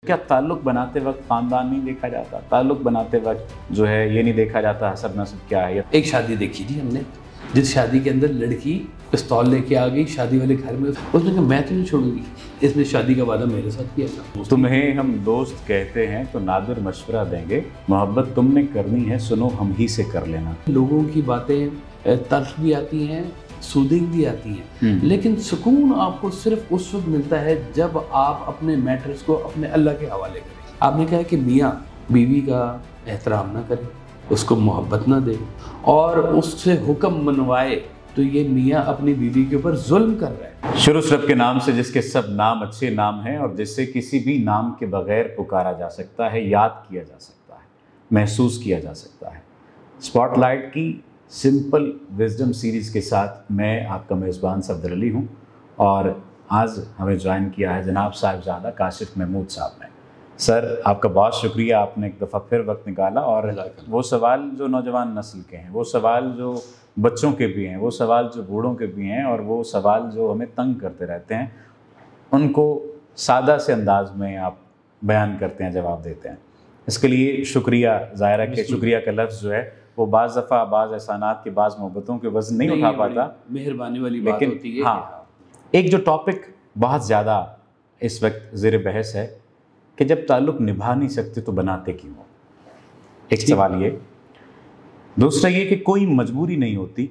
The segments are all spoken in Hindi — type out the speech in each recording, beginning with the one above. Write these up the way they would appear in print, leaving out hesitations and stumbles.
क्या ताल्लुक बनाते वक्त ख़ानदान नहीं देखा जाता? ताल्लुक बनाते वक्त जो है ये नहीं देखा जाता हसब नसब क्या है। एक शादी देखी थी हमने, जिस शादी के अंदर लड़की पिस्तौल लेके आ गई शादी वाले घर में। उसने कहा मैं तो नहीं छोड़ूंगी, इसने शादी का वादा मेरे साथ किया था। तुम्हें हम दोस्त कहते हैं तो नादिर मशवरा देंगे, मोहब्बत तुमने करनी है सुनो हम ही से कर लेना। लोगों की बातें तल्ख भी आती हैं, सूदिंग भी आती हैं, लेकिन सुकून आपको सिर्फ उस वक्त मिलता है जब आप अपने मैटर्स को अपने अल्लाह के हवाले करें। आपने कहा कि मियाँ बीवी का एहतराम ना करे, उसको मोहब्बत ना दे और उससे हुक्म मनवाए, तो ये मियाँ अपनी बीवी के ऊपर जुल्म कर रहा है। शुरू रब के नाम से जिसके सब नाम अच्छे नाम हैं और जिससे किसी भी नाम के बगैर पुकारा जा सकता है, याद किया जा सकता है, महसूस किया जा सकता है। स्पॉटलाइट की सिंपल विजडम सीरीज़ के साथ मैं आपका मेज़बान सफदर अली हूँ और आज हमें ज्वाइन किया है जनाब साहिबजादा काशिफ महमूद साहब ने। सर आपका बहुत शुक्रिया, आपने एक दफ़ा फिर वक्त निकाला और वो सवाल जो नौजवान नस्ल के हैं, वो सवाल जो बच्चों के भी हैं, वो सवाल जो बूढ़ों के भी हैं और वो सवाल जो हमें तंग करते रहते हैं, उनको सादा से अंदाज में आप बयान करते हैं, जवाब देते हैं। इसके लिए शुक्रिया। ज़ाहिर है कि शुक्रिया का लफ्ज़ जो है वो बाज़ दफ़ा बाज़ एहसानात के बाज़ मोहब्बतों के वज़न नहीं उठा पाता, मेहरबानी वाली बात होती है। हाँ, एक जो टॉपिक बहुत ज़्यादा इस वक्त ज़ेर बहस है कि जब ताल्लुक़ निभा नहीं सकते तो बनाते क्यों हो। एक सवाल ये, दूसरा ये कि कोई मजबूरी नहीं होती,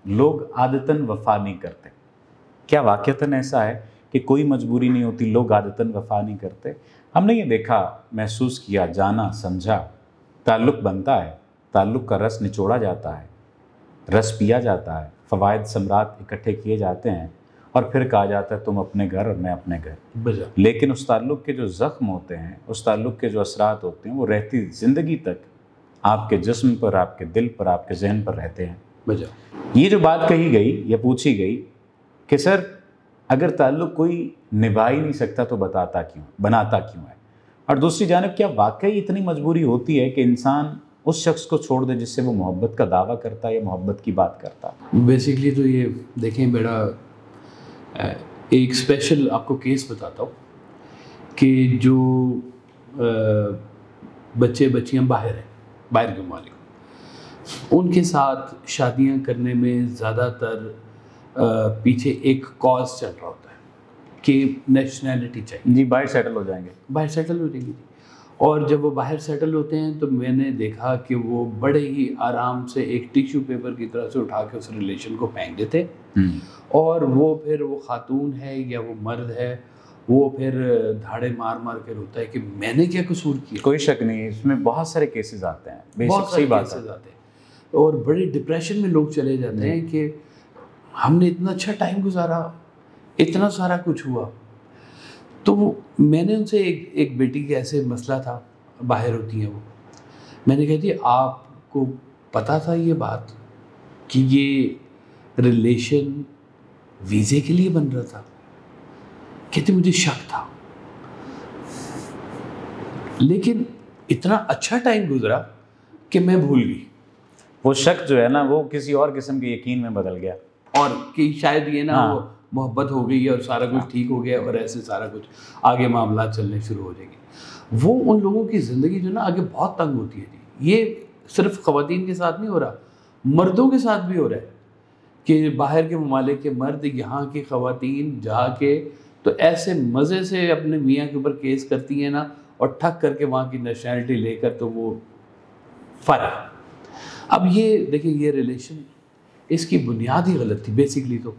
लोग आदतन वफ़ा नहीं करते। क्या वाक़तन ऐसा है कि कोई मजबूरी नहीं होती, लोग आदतन वफ़ा नहीं करते? हमने ये देखा, महसूस किया, जाना, समझा, ताल्लुक़ बनता है, ताल्लुक़ का रस निचोड़ा जाता है, रस पिया जाता है, फ़वाइद समरात इकट्ठे किए जाते हैं और फिर कहा जाता है तुम अपने घर और मैं अपने घर। लेकिन उस ताल्लुक़ के जो ज़ख्म होते हैं, उस ताल्लुक़ के जो असरात होते हैं, वो रहती ज़िंदगी तक आपके जिस्म पर, आपके दिल पर, आपके जहन पर रहते हैं। ये जो बात कही गई या पूछी गई कि सर अगर ताल्लुक़ कोई निभा ही नहीं सकता तो बनाता क्यों है, और दूसरी जानिब क्या वाकई इतनी मजबूरी होती है कि इंसान उस शख्स को छोड़ दे जिससे वो मोहब्बत का दावा करता है या मोहब्बत की बात करता है? बेसिकली तो ये देखें, बड़ा एक स्पेशल आपको केस बताता हूँ कि जो बच्चे बच्चियाँ बाहर हैं, बाहर के मालिक, उनके साथ शादियाँ करने में ज़्यादातर पीछे एक कॉज चल रहा होता है कि नेशनैलिटी चाहिए जी, बाहर सेटल हो जाएंगे, बाहर सेटल हो जाएंगे। और जब वो बाहर सेटल होते हैं तो मैंने देखा कि वो बड़े ही आराम से एक टिश्यू पेपर की तरह से उठा के उस रिलेशन को फेंक देते और वो फिर वो खातून है या वो मर्द है, वो फिर धाड़े मार मार के रोता है कि मैंने क्या कसूर किया। कोई शक नहीं, इसमें बहुत सारे केसेस आते हैं, बहुत सारे केसेस आते हैं और बड़े डिप्रेशन में लोग चले जाते हैं कि हमने इतना अच्छा टाइम गुजारा, इतना सारा कुछ हुआ। तो मैंने उनसे एक बेटी के ऐसे मसला था, बाहर होती हैं वो, मैंने कहा जी आपको पता था ये बात कि ये रिलेशन वीज़े के लिए बन रहा था? कहते मुझे शक था, लेकिन इतना अच्छा टाइम गुजरा कि मैं भूल गई। वो शक जो है ना वो किसी और किस्म के यकीन में बदल गया और कि शायद ये ना वो मोहब्बत हो गई और सारा कुछ ठीक हो गया और ऐसे सारा कुछ आगे मामला चलने शुरू हो जाएंगे। वो उन लोगों की ज़िंदगी जो ना आगे बहुत तंग होती है जी। ये सिर्फ ख़वातीन के साथ नहीं हो रहा, मर्दों के साथ भी हो रहा है कि बाहर के ममालिक के मर्द यहाँ की ख़वातीन जाके तो ऐसे मज़े से अपने मियाँ के ऊपर केस करती हैं ना और ठग करके वहाँ की नेशनैलिटी लेकर तो वो फ़र्क। अब ये देखिए, ये रिलेशन इसकी बुनियाद ही गलत थी बेसिकली, तो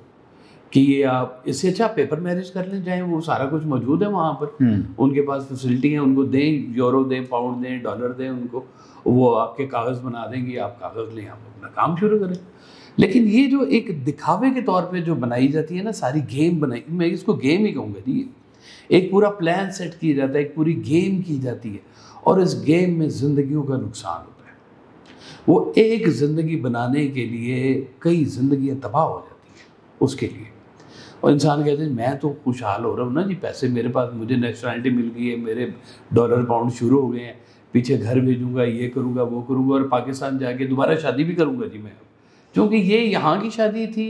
कि ये आप इससे अच्छा पेपर मैरिज कर लें, जाएँ, वो सारा कुछ मौजूद है वहाँ पर, उनके पास फैसिलिटी है, उनको दें, यूरो दें, पाउंड दें, डॉलर दें उनको, वो आपके कागज़ बना देंगे, आप कागज़ लें, आप अपना काम शुरू करें। लेकिन ये जो एक दिखावे के तौर पे जो बनाई जाती है ना सारी गेम बनाई, मैं इसको गेम ही कहूँगा जी, एक पूरा प्लान सेट किया जाता है, एक पूरी गेम की जाती है और इस गेम में ज़िंदगियों का नुकसान होता है। वो एक ज़िंदगी बनाने के लिए कई ज़िंदगियाँ तबाह हो जाती हैं उसके लिए, और इंसान कहते हैं मैं तो खुशहाल हो रहा हूँ ना जी, पैसे मेरे पास, मुझे नेशनैलिटी मिल गई है, मेरे डॉलर पाउंड शुरू हो गए हैं, पीछे घर भेजूँगा, ये करूँगा, वो करूँगा और पाकिस्तान जाके दोबारा शादी भी करूँगा जी मैं, क्योंकि ये यहाँ की शादी थी,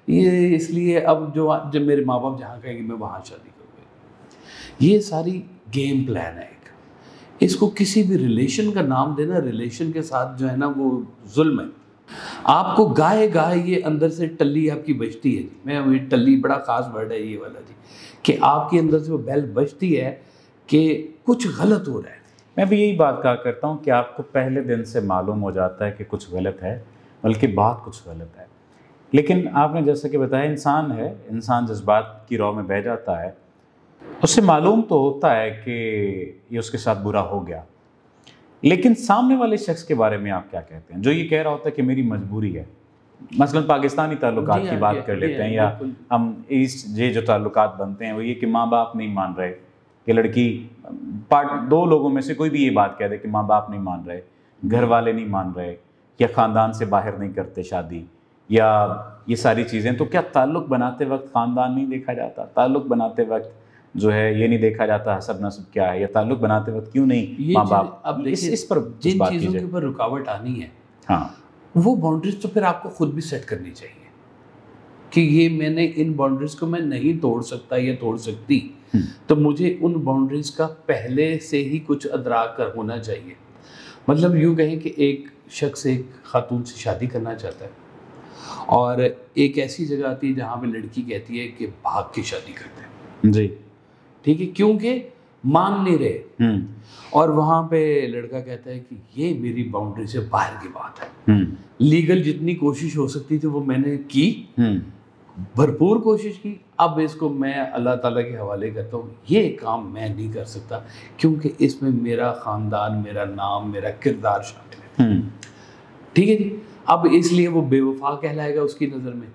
ये इसलिए अब जब मेरे माँ बाप जहाँ कहेंगे मैं वहाँ शादी करूँगा। ये सारी गेम प्लान है एक। इसको किसी भी रिलेशन का नाम देना, रिलेशन के साथ जो है ना वो जुल्म है। आपको गाय गाय ये अंदर से टल्ली आपकी बजती है जी, मैं टल्ली बड़ा खास वर्ड है ये वाला जी, कि आपके अंदर से वो बेल बजती है कि कुछ गलत हो रहा है। मैं भी यही बात कहा करता हूँ कि आपको पहले दिन से मालूम हो जाता है कि कुछ गलत है, बल्कि बात कुछ गलत है। लेकिन आपने जैसे कि बताया, इंसान है, इंसान जज्बात की राह में बह जाता है, उससे मालूम तो होता है कि ये उसके साथ बुरा हो गया, लेकिन सामने वाले शख्स के बारे में आप क्या कहते हैं जो ये कह रहा होता है कि मेरी मजबूरी है? मसलन पाकिस्तानी ताल्लुकात की बात कर लेते हैं, या हम ये जो ताल्लुकात बनते हैं वो ये कि माँ बाप नहीं मान रहे, कि लड़की दो लोगों में से कोई भी ये बात कह दे कि माँ बाप नहीं मान रहे, घर वाले नहीं मान रहे, या ख़ानदान से बाहर नहीं करते शादी, या ये सारी चीज़ें। तो क्या ताल्लुक़ बनाते वक्त ख़ानदान नहीं देखा जाता? ताल्लुक़ बनाते वक्त जो है ये नहीं देखा जाता हसब नसब क्या है, या ताल्लुक़ बनाते वक्त क्यों नहीं माँ बाप? अब इस पर जिन चीज़ों के ऊपर रुकावट आनी है, हाँ, वो बाउंड्रीज तो फिर आपको खुद भी सेट करनी चाहिए कि ये मैंने इन बाउंड्रीज को मैं नहीं तोड़ सकता या तोड़ सकती, तो मुझे उन बाउंड्रीज का पहले से ही कुछ अदराक कर होना चाहिए। मतलब यूँ कहें कि एक शख्स एक खातून से शादी करना चाहता है और एक ऐसी जगह आती है जहाँ पे लड़की कहती है कि भाग के शादी करते हैं जी, ठीक है, क्योंकि मान नहीं रहे, और वहाँ पे लड़का कहता है कि ये मेरी बाउंड्री से बाहर की बात है। लीगल जितनी कोशिश हो सकती थी वो मैंने की, भरपूर कोशिश की, अब इसको मैं अल्लाह ताला के हवाले करता हूँ, ये काम मैं नहीं कर सकता क्योंकि इसमें मेरा ख़ानदान, मेरा नाम, मेरा किरदार शामिल है। ठीक है जी, अब इसलिए वो बेवफा कहलाएगा उसकी नज़र में।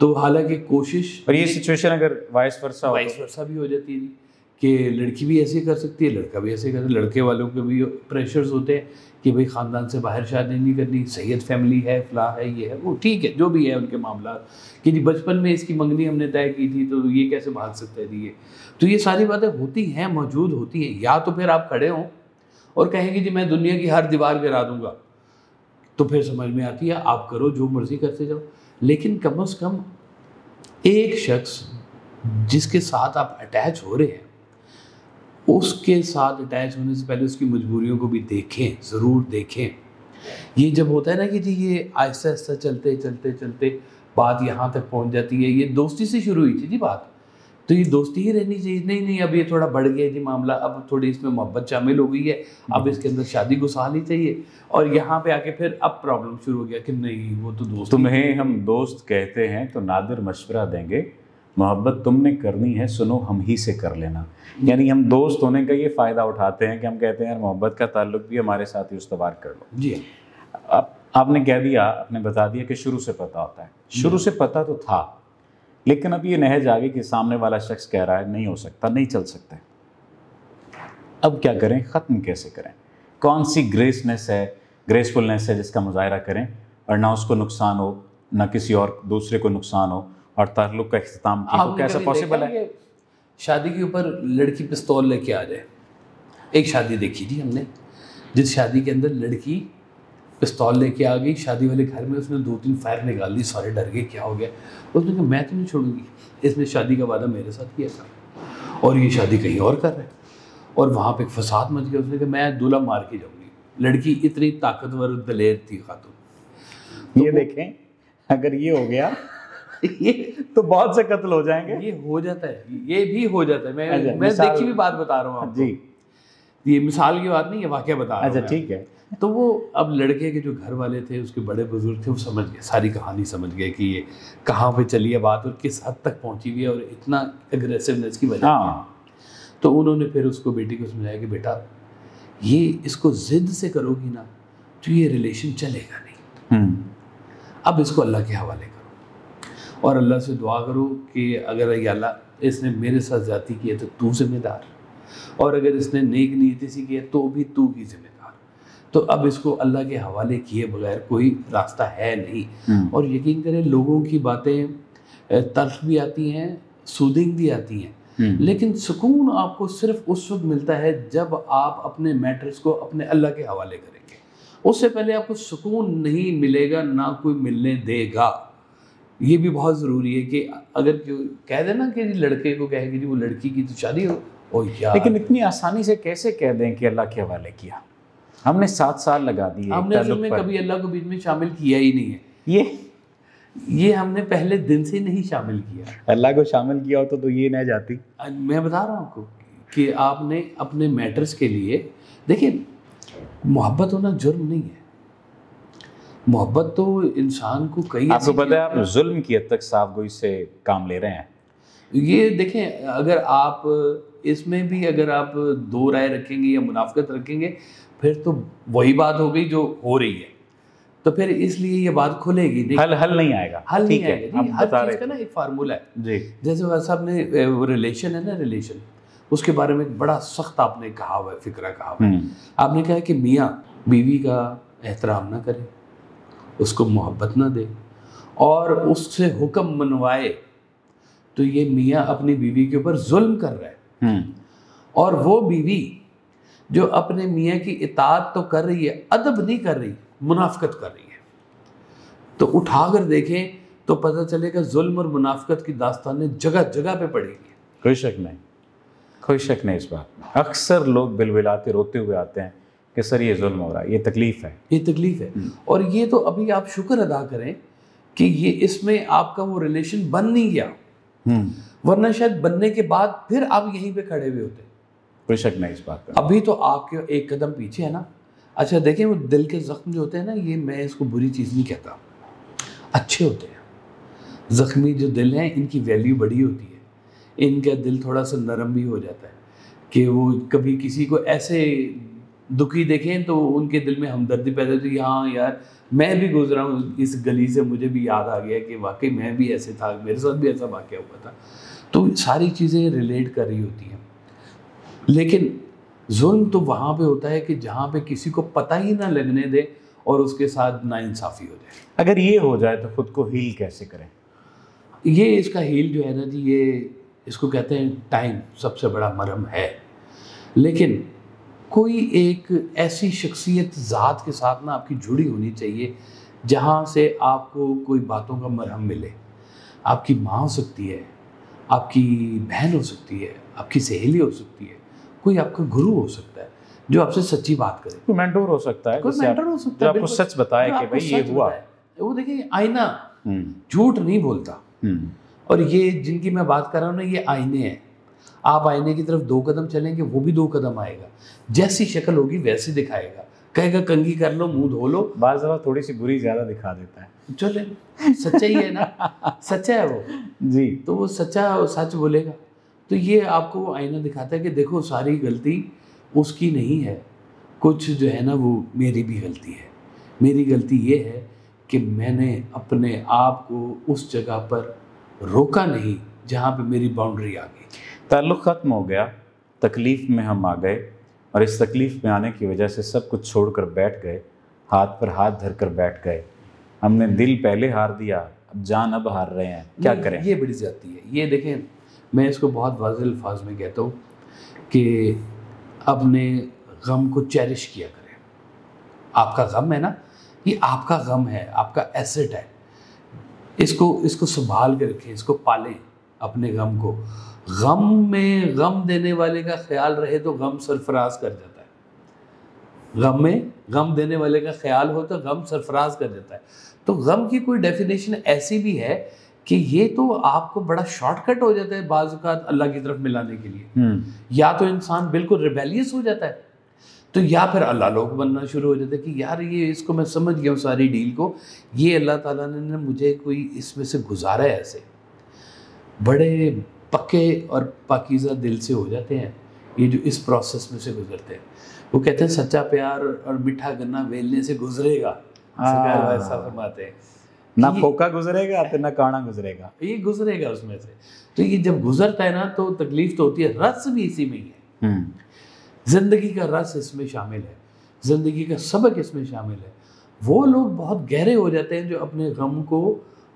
तो हालांकि कोशिश, और ये सिचुएशन अगर वाइस वर्सा भी हो जाती है जी, कि लड़की भी ऐसे कर सकती है, लड़का भी ऐसे कर सकता है। लड़के वालों के भी प्रेशर्स होते हैं कि भाई ख़ानदान से बाहर शादी नहीं करनी, सैयद फैमिली है, फला है, ये है वो, ठीक है, जो भी है उनके मामला, कि जी बचपन में इसकी मंगनी हमने तय की थी तो ये कैसे भाग सकता है जी ये। तो ये सारी बातें होती हैं, मौजूद होती हैं। या तो फिर आप खड़े हों और कहेंगे जी मैं दुनिया की हर दीवार गिरा दूँगा, तो फिर समझ में आती है आप करो जो मर्ज़ी करते जाओ, लेकिन कम से कम एक शख्स जिसके साथ आप अटैच हो रहे हैं उसके साथ अटैच होने से पहले उसकी मजबूरियों को भी देखें, ज़रूर देखें। ये जब होता है ना कि जी ये आहिस्ता आहिस्ता चलते चलते चलते बात यहाँ तक पहुँच जाती है, ये दोस्ती से शुरू हुई थी जी बात, तो ये दोस्ती ही रहनी चाहिए। नहीं नहीं, अब ये थोड़ा बढ़ गया जी मामला, अब थोड़ी इसमें मोहब्बत शामिल हो गई है, अब इसके अंदर शादी घुसा ली चाहिए, और यहाँ पे आके फिर अब प्रॉब्लम शुरू हो गया कि नहीं वो तो दोस्त, तुम्हें हम दोस्त कहते हैं तो नादिर मशवरा देंगे, मोहब्बत तुमने करनी है सुनो हम ही से कर लेना। यानी हम दोस्त होने का ये फ़ायदा उठाते हैं कि हम कहते हैं यार मोहब्बत का ताल्लुक भी हमारे साथ ही उस्तवार कर लो जी। आपने कह दिया, आपने बता दिया कि शुरू से पता होता है, शुरू से पता तो था, लेकिन अब ये नहज आ गई कि सामने वाला शख्स कह रहा है नहीं हो सकता, नहीं चल सकता, अब क्या करें, ख़त्म कैसे करें? कौन सी ग्रेसफुलनेस है जिसका मुजाहरा करें और ना उसको नुकसान हो, ना किसी और दूसरे को नुकसान हो, और ताल्लुक का इख्तिताम की तो कैसा पॉसिबल है? शादी के ऊपर लड़की पिस्तौल लेके आ जाए। एक शादी देखी थी हमने, जिस शादी के अंदर लड़की पिस्तौल लेके आ गई, शादी वाले घर में उसने 2-3 फायर निकाल दी, सारे डर गए क्या हो गया। उसने कहा मैं तो नहीं छोड़ूंगी, इसने शादी का वादा मेरे साथ किया था और ये शादी कहीं और कर रहा है, और वहाँ पे एक फसाद मच गया। उसने कहा मैं दूल्हा मार के जाऊँगी। लड़की इतनी ताकतवर दलेर थी खातून। तो ये देखें, अगर ये हो गया ये तो बहुत से कत्ल हो जाएंगे। ये हो जाता है, ये भी हो जाता है। मैं देखी भी बात बता रहा हूँ आपको जी, ये मिसाल की बात नहीं है, वाकया बता रहा हूँ। अच्छा ठीक है। तो वो अब लड़के के जो घर वाले थे, उसके बड़े बुजुर्ग थे, वो समझ गए, सारी कहानी समझ गए कि ये कहाँ पे चली है बात और किस हद तक पहुँची हुई है और इतना एग्रेसिवनेस की वजह। हाँ, तो उन्होंने फिर उसको बेटी को समझाया कि बेटा ये इसको ज़िद से करोगी ना तो ये रिलेशन चलेगा नहीं, अब इसको अल्लाह के हवाले करो और अल्लाह से दुआ करो कि अगर या अल्लाह इसने मेरे साथ ज़्यादती की है तो तू जिम्मेदार, और अगर इसने नेक नीयती से किया तो भी तू ही जिम्मेदार। तो अब इसको अल्लाह के हवाले किए बगैर कोई रास्ता है नहीं। और यकीन करें लोगों की बातें तल्ख भी आती हैं, सूदिंग भी आती हैं, लेकिन सुकून आपको सिर्फ उस वक्त मिलता है जब आप अपने मैटर्स को अपने अल्लाह के हवाले करेंगे। उससे पहले आपको सुकून नहीं मिलेगा, ना कोई मिलने देगा। ये भी बहुत ज़रूरी है कि अगर कह देना कि लड़के को कहेगी जी वो लड़की की तो शादी ओ यार, लेकिन इतनी आसानी से कैसे कह दें कि अल्लाह के हवाले किया? हमने 7 साल लगा दिए हमने असल में कभी अल्लाह को बीच में शामिल किया ही नहीं है। ये हमने पहले दिन से नहीं शामिल किया। अल्लाह को शामिल किया होता तो ये न जाती। मैं बता रहा हूँ आपको कि आपने अपने मैटर्स के लिए, देखिए मोहब्बत होना जुर्म नहीं है। मोहब्बत तो इंसान को कई, आपको पता है आप जुल्म की हद तक साफ गोई से काम ले रहे हैं। ये देखें, अगर आप इसमें भी अगर आप दो राय रखेंगे या मुनाफकत रखेंगे, फिर तो वही बात हो गई जो हो रही है। तो फिर इसलिए ये बात खुलेगी नहीं, हल नहीं आएगा। हल नहीं आएगा। हर चीज़ का ना एक फार्मूला है जी। जैसे वैसा आपने वो रिलेशन है ना, रिलेशन, उसके बारे में एक बड़ा सख्त आपने कहा हुआ है, फिक्रा कहा हुआ है। आपने कहा है कि मियाँ बीवी का एहतराम ना करे, उसको मोहब्बत ना दे और उससे हुक्म मनवाए, तो ये मियाँ अपनी बीवी के ऊपर जुल्म कर रहा है। और वो बीवी जो अपने मियाँ की इताअत तो कर रही है, अदब नहीं कर रही, मुनाफकत कर रही है। तो उठाकर देखें तो पता चलेगा जुल्म और मुनाफकत की दास्तानें जगह जगह पे पड़ेगी। कोई शक नहीं, कोई शक नहीं इस बात में। अक्सर लोग बिलबिलाते रोते हुए आते हैं कि सर ये जुल्म हो रहा है, ये तकलीफ़ है, ये तकलीफ़ है। और ये तो अभी आप शुक्र अदा करें कि ये इसमें आपका वो रिलेशन बन नहीं गया, वरना शायद बनने के बाद फिर आप यहीं पे खड़े हुए होते। कोई शक नहीं इस बात का। अभी तो आपके एक कदम पीछे है ना। अच्छा देखें, वो दिल के ज़ख्म जो होते हैं ना, ये मैं इसको बुरी चीज़ नहीं कहता, अच्छे होते हैं। ज़ख्मी जो दिल हैं, इनकी वैल्यू बड़ी होती है। इनका दिल थोड़ा सा नरम भी हो जाता है कि वो कभी किसी को ऐसे दुखी देखें तो उनके दिल में हमदर्दी पैदा होती है। हाँ यार, मैं भी गुजरा हूँ इस गली से, मुझे भी याद आ गया कि वाकई मैं भी ऐसे था, मेरे साथ भी ऐसा वाक़या हुआ था। तो सारी चीज़ें रिलेट कर रही होती हैं। लेकिन जुल्म तो वहाँ पे होता है कि जहाँ पे किसी को पता ही ना लगने दे और उसके साथ नाइंसाफ़ी हो जाए। अगर ये हो जाए तो खुद को हील कैसे करें? ये इसका हील जो है ना जी, ये इसको कहते हैं टाइम सबसे बड़ा मरहम है। लेकिन कोई एक ऐसी शख्सियत ज़ात के साथ ना आपकी जुड़ी होनी चाहिए जहाँ से आपको कोई बातों का मरहम मिले। आपकी माँ हो सकती है, आपकी बहन हो सकती है, आपकी सहेली हो सकती है, कोई आपका गुरु हो सकता है जो आपसे सच्ची बात करे, कोई मेंटोर हो सकता है, कोई मेंटोर हो सकता है, आपको सच बताए कि भाई ये हुआ। वो देखिए आईना झूठ नहीं बोलता। और ये जिनकी मैं बात कर रहा हूँ ना, ये आईने हैं। आप आईने की तरफ 2 कदम चलेंगे, वो भी 2 कदम आएगा। जैसी शक्ल होगी वैसे दिखाएगा, कहेगा कंघी कर लो, मुंह धो लो। बाज़ दफ़ा थोड़ी सी बुरी ज़्यादा दिखा देता है। चले, सच्चाई है ना, सच्चा है वो जी। तो वो सच्चा सच बोलेगा। तो ये आपको वो आईना दिखाता है कि देखो सारी गलती उसकी नहीं है, कुछ जो है ना वो मेरी भी गलती है। मेरी गलती ये है कि मैंने अपने आप को उस जगह पर रोका नहीं जहाँ पे मेरी बाउंड्री आ गई। ताल्लुक़ ख़त्म हो गया, तकलीफ़ में हम आ गए और इस तकलीफ़ में आने की वजह से सब कुछ छोड़कर बैठ गए, हाथ पर हाथ धरकर बैठ गए। हमने दिल पहले हार दिया, अब जान अब हार रहे हैं, क्या करें? ये बड़ी ज़्यादती है। ये देखें, मैं इसको बहुत वाज़ेह अल्फाज में कहता हूँ कि अपने गम को चेरिश किया करें। आपका गम है ना, ये आपका गम है, आपका एसेट है। इसको संभाल के रखें, इसको पालें अपने गम को। गम में गम देने वाले का ख्याल रहे तो गम सरफराज कर जाता है। गम में गम देने वाले का ख्याल हो तो गम सरफराज कर जाता है। तो गम की कोई डेफिनेशन ऐसी भी है कि ये तो आपको बड़ा शॉर्टकट हो जाता है बाज़ औक़ात अल्लाह की तरफ मिलाने के लिए। या तो इंसान बिल्कुल रिबेलियस हो जाता है, तो या फिर अल्लाह लोग बनना शुरू हो जाता है कि यार ये इसको मैं समझ गया हूँ सारी डील को, ये अल्लाह ताला ने मुझे कोई इसमें से गुजारा है। ऐसे बड़े पक्के और पाकीज़ा दिल से हो जाते हैं ये जो इस प्रोसेस में से गुजरते हैं। वो कहते हैं सच्चा प्यार और मीठा गन्ना वेलने से गुजरेगा, ऐसा फरमाते हैं। ना फोका गुजरेगा तो ना काना गुजरेगा, ये गुजरेगा उसमें से। तो ये जब गुजरता है ना तो तकलीफ तो होती है, रस भी इसी में ही है। जिंदगी का रस इसमें शामिल है, जिंदगी का सबक इसमें शामिल है। वो लोग बहुत गहरे हो जाते हैं जो अपने गम को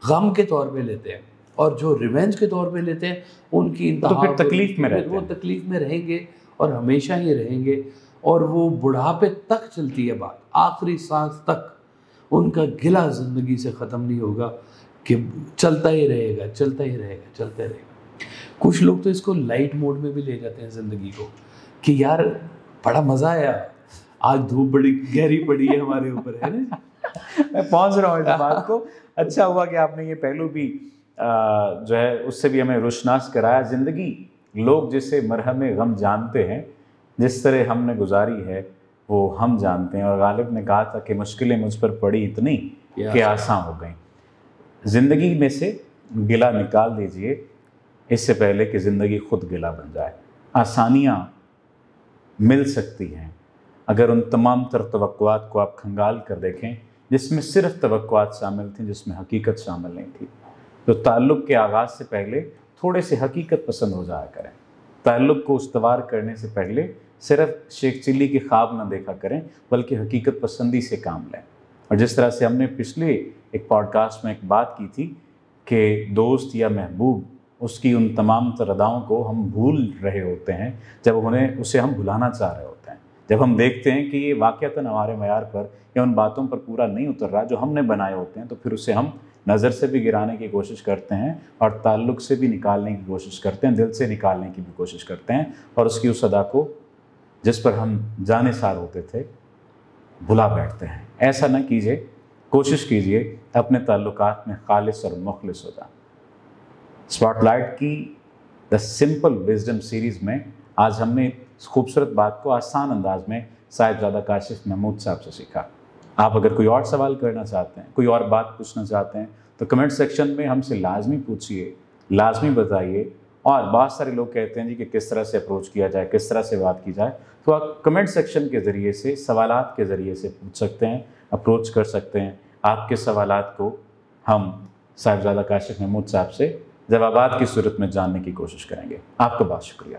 गम के तौर पे लेते हैं, और जो रिवेंज के तौर पे लेते हैं उनकी तो फिर तकलीफ में रहते हैं। वो तकलीफ में रहेंगे और हमेशा ही रहेंगे, और वो बुढ़ापे तक चलती है बात, आखिरी सांस तक उनका गिला ज़िंदगी से ख़त्म नहीं होगा कि चलता ही रहेगा, चलता ही रहेगा, चलता ही रहेगा। कुछ लोग तो इसको लाइट मोड में भी ले जाते हैं ज़िंदगी को, कि यार बड़ा मज़ा आया, आज धूप बड़ी गहरी पड़ी है हमारे ऊपर, है ना। मैं पहुंच रहा हूँ इस बात को। अच्छा हुआ कि आपने ये पहलू भी जो है उससे भी हमें रोशनास कराया। ज़िंदगी लोग जिसे मरहम गम जानते हैं, जिस तरह हमने गुजारी है वो हम जानते हैं। और गालिब ने कहा था कि मुश्किलें मुझ पर पड़ी इतनी कि आसान हो गई। ज़िंदगी में से गिला निकाल दीजिए इससे पहले कि ज़िंदगी खुद गिला बन जाए। आसानियाँ मिल सकती हैं अगर उन तमाम तर तवक्कुआत को आप खंगाल कर देखें जिसमें सिर्फ तवक्कुआत शामिल थी, जिसमें हकीकत शामिल नहीं थी। तो ताल्लुक़ के आगाज़ से पहले थोड़े से हकीकत पसंद हो जाया करें। ताल्लुक़ को उस्तवार करने से पहले सिर्फ शेख चिल्ली के ख्वाब ना देखा करें, बल्कि हकीकत पसंदी से काम लें। और जिस तरह से हमने पिछले एक पॉडकास्ट में एक बात की थी कि दोस्त या महबूब, उसकी उन तमाम तरदाओं को हम भूल रहे होते हैं जब उसे हम भुलाना चाह रहे होते हैं। जब हम देखते हैं कि ये वाक़अतन हमारे मयार पर या उन बातों पर पूरा नहीं उतर रहा जो हमने बनाए होते हैं, तो फिर उसे हम नज़र से भी गिराने की कोशिश करते हैं और ताल्लुक़ से भी निकालने की कोशिश करते हैं, दिल से निकालने की भी कोशिश करते हैं, और उसकी उस अदा को जिस पर हम जानेसार होते थे भुला बैठते हैं। ऐसा ना कीजिए, कोशिश कीजिए अपने ताल्लुकात में खालिस और मुखलिस हो जाए। स्पॉटलाइट की द सिंपल विजडम सीरीज़ में आज हमने इस खूबसूरत बात को आसान अंदाज में साहिबजादा काशिफ महमूद साहब से सीखा। आप अगर कोई और सवाल करना चाहते हैं, कोई और बात पूछना चाहते हैं, तो कमेंट सेक्शन में हमसे लाजमी पूछिए, लाजमी बताइए। और बहुत सारे लोग कहते हैं जी कि किस तरह से अप्रोच किया जाए, किस तरह से बात की जाए, तो आप कमेंट सेक्शन के ज़रिए से, सवालात के ज़रिए से पूछ सकते हैं, अप्रोच कर सकते हैं। आपके सवालात को हम साहिबजादा काशिफ महमूद साहब से जवाबात की सूरत में जानने की कोशिश करेंगे। आपका बहुत शुक्रिया।